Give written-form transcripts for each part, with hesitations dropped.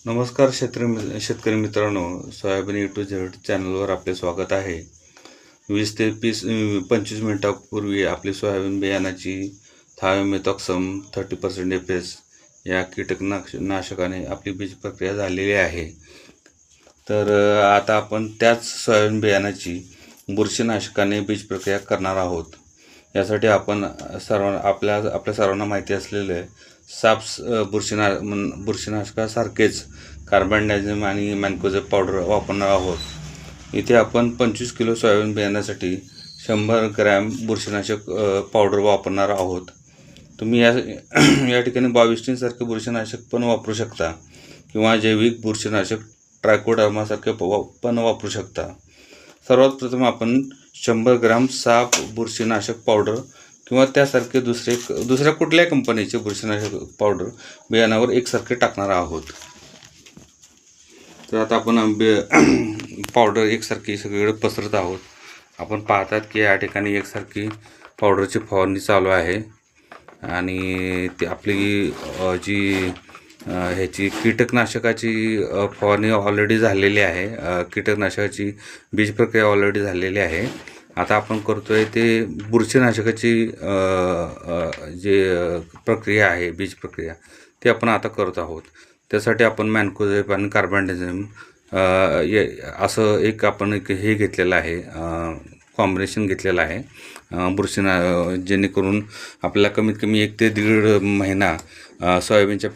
नमस्कार शेतकरी मित्रांनो, सोयाबीन ए टू झेड चॅनलवर आपले स्वागत आहे. 20 ते 25 मिनिटांपूर्वी आपली सोयाबीन बियाणाची थायोमेथॉक्सम 30% एफएस या कीटकनाशकाने आपली बीज प्रक्रिया झालेली आहे. तर आता आपण त्याच सोयाबीन बियाणाची बुरशीनाशकाने बीज प्रक्रिया करणार आहोत. यासाठी आपण आपल्या सर्वांना माहिती असलेले साप्स बुरशीनाशकासारखेच कार्बनडायझम आणि मॅन्कोझेब पावडर वापरणार आहोत. इथे आपण 25 किलो सोयाबीन बियाण्यासाठी 100 ग्रॅम बुरशीनाशक पावडर वापरणार आहोत. तुम्ही या ठिकाणी 22 सारखे बुरशीनाशक पण वापरू शकता किंवा जैविक बुरशीनाशक ट्रायकोडर्मासारखे पण वापरू शकता. सर्वात प्रथम आपण 100 ग्रॅम साप बुरशीनाशक पावडर किंवा त्यासारखे दुसऱ्या कुठल्याही कंपनीचे बुरशीनाशक पावडर बियाणावर एकसारखे टाकणार आहोत. तर आता आपण पावडर एकसारखी सगळीकडे पसरत आहोत. आपण पाहतात की या ठिकाणी एकसारखी पावडरची फवारणी चालू आहे आणि ती आपली जी ह्याची कीटकनाशकाची फवारणी ऑलरेडी झालेली आहे. कीटकनाशकाची बीज प्रक्रिया ऑलरेडी झालेली आहे. आता आपण करतोय ते बुरशीनाशकाची जे प्रक्रिया आहे, बीज प्रक्रिया, ती आपण आता करत आहोत. त्यासाठी आपण मॅन्कोझेब आणि कार्बनडायझम असं आपण हे घेतलेलं आहे, कॉम्बिनेशन घेतलेलं आहे जेणेकरून आपल्याला कमीत कमी 1 ते 1.5 महिना सोयाबीनच्या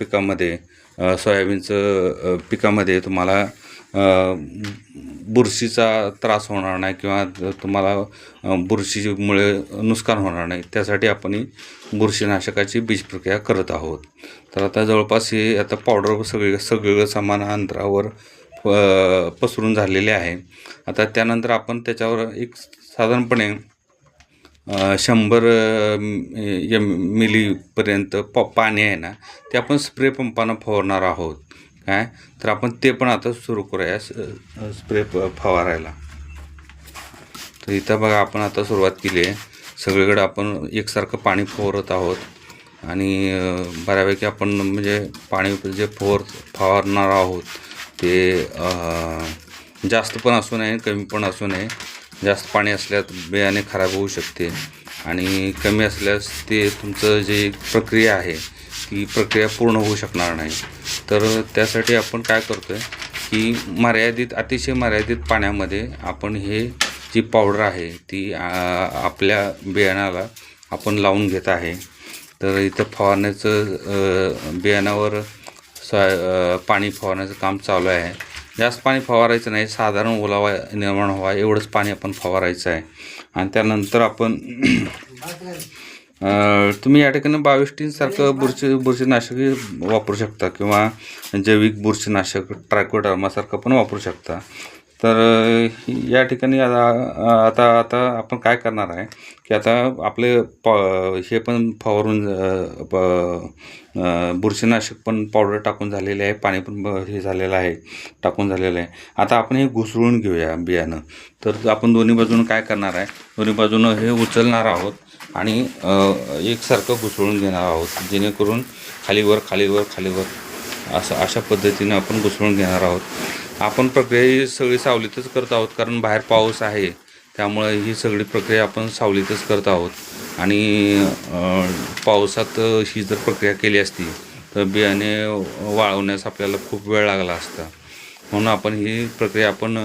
पिकामध्ये तुम्हाला बुरशीचा त्रास होणार नाही किंवा तुम्हाला बुरशीमुळे नुकसान होणार नाही. त्यासाठी आपण ही बुरशीनाशकाची बीज प्रक्रिया करत आहोत. तर आता जवळपास हे आता पावडर सगळं समान अंतरावर पसरून झालेले आहे. आता त्यानंतर आपण त्याच्यावर एक साधारणपणे 100 मिलीपर्यंत पाणी आहे ना, ते आपण स्प्रे पंपानं फवारणार आहोत. तर आपण ते पण आता सुरू करूया स्प्रे फवारायला. तर इथं बघा, आपण आता सुरुवात केली आहे. सगळीकडे आपण एकसारखं पाणी फवारत आहोत आणि बऱ्यापैकी आपण म्हणजे पाणी जे फवारणार आहोत ते जास्त पण असू नये, कमी पण असू नये. जास्त पाणी असल्यास बियाणे खराब होऊ शकते आणि कमी असल्यास ते तुमचं जे प्रक्रिया आहे ती प्रक्रिया पूर्ण होऊ शकणार नाही. तर त्यासाठी आपण काय करतो आहे की अतिशय मर्यादित पाण्यामध्ये आपण जी पावडर आहे ती आपल्या बियाणाला आपण लावून घेत आहे. तर इथं फवारण्याचं बियाणावर पाणी फवारण्याचं काम चालू आहे. जास्त पाणी फवारायचं नाही, साधारण ओलावा निर्माण व्हावा एवढंच पाणी आपण फवारायचं आहे. आणि त्यानंतर आपण तुम्ही या ठिकाणी 22 सारखं बुरशीनाशक वापरू शकता किंवा जैविक बुरशीनाशक ट्रायकोडर्मासारखं पण वापरू शकता. तर या ठिकाणी आता आपण काय करणार आहे की आता आपले हे पण फवारून बुरशीनाशक पण पावडर टाकून झालेले आहे, पाणी पण हे झालेलं आहे, टाकून झालेलं आहे. आता आपण हे घुसळून घेऊया बियाणं. तर आपण दोन्ही बाजूनं काय करणार आहे, दोन्ही बाजूनं हे उचलणार आहोत आणि एकसारखं घुसळून घेणार आहोत, जेणेकरून खालीवर अशा पद्धतीने आपण घुसळून घेणार आहोत. आपण प्रक्रिया ही सगळी सावलीतच करत आहोत, कारण बाहेर पाऊस आहे, त्यामुळे ही सगळी प्रक्रिया आपण सावलीतच करत आहोत. आणि पावसात ही जर प्रक्रिया केली असती तर बियाणे वाळवण्यास आपल्याला खूप वेळ लागला असता. म्हणून आपण ही प्रक्रिया आपण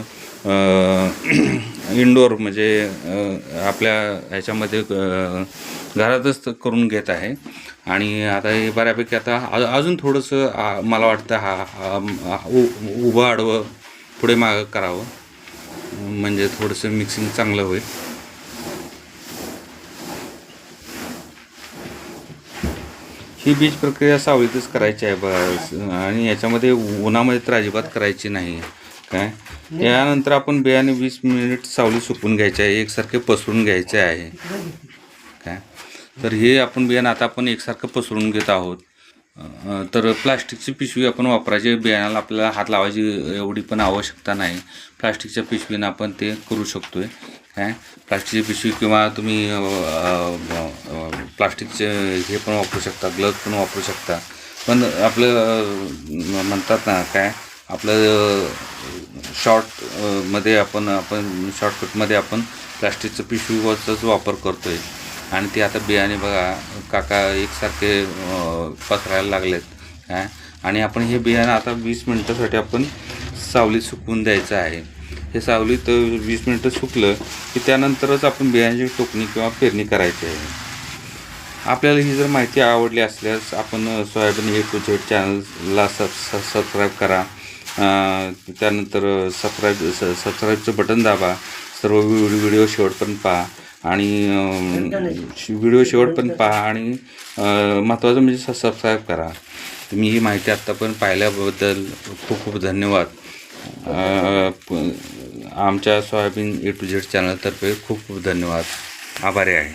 इनडोअर म्हणजे आपल्या ह्याच्यामध्ये घरातच करून घेत आहे. आणि आता हे बऱ्यापैकी आता अजून थोडंसं मला वाटतं उभं आडवं पुढे मागं करावं, म्हणजे थोडंसं मिक्सिंग चांगलं होईल. ही बीज प्रक्रिया सावलीतच करायची आहे बस, आणि याच्यामध्ये उन्हामध्ये तर अजिबात करायची नाही. यानंतर आपण बियाणे 20 मिनिट सावली सुकून घ्यायचे आहे, एकसारखे पसरून घ्यायचे आहे. तर हे आपण बियाणं आता आपण एकसारखं पसरून घेत आहोत. तर प्लास्टिकची पिशवी आपण वापरायची, बियाणाला आपल्याला हात लावायची एवढी पण आवश्यकता नाही. प्लास्टिकच्या पिशवीनं आपण ते करू शकतो आहे. प्लास्टिकची पिशवी किंवा तुम्ही प्लास्टिकचे हे पण वापरू शकता, ग्लव्ज पण वापरू शकता. पण आपलं म्हणतात ना काय आपलं मध्ये आपण शॉर्टकटमध्ये आपण प्लास्टिकचं पिशवीचाच वापर करतो आहे आणि ते आता बियाणे बघा काका एकसारखे पसरायला लागलेत काय आणि आपण हे बियाणं आता 20 मिनटासाठी आपण सावलीत सुकवून द्यायचं आहे. हे सावलीत 20 मिनटं सुकलं की त्यानंतरच आपण बियाण्याची टोकणी किंवा पेरणी करायची आहे. आपल्याला ही जर माहिती आवडली असल्यास आपण सोयाबीन A to Z चॅनलला सबस्क्राईब करा. त्यानंतर सबस्क्राईबचं बटन दाबा. सर्व व्हिडिओ शेवटपर्यंत पहा आणि महत्त्वाचं म्हणजे सबस्क्राईब करा. तुम्ही ही माहिती आत्तापर्यंत पाहिल्याबद्दल खूप खूप धन्यवाद. आमच्या सोयाबीन A to Z चॅनलतर्फे खूप खूप धन्यवाद. आभारी आहे.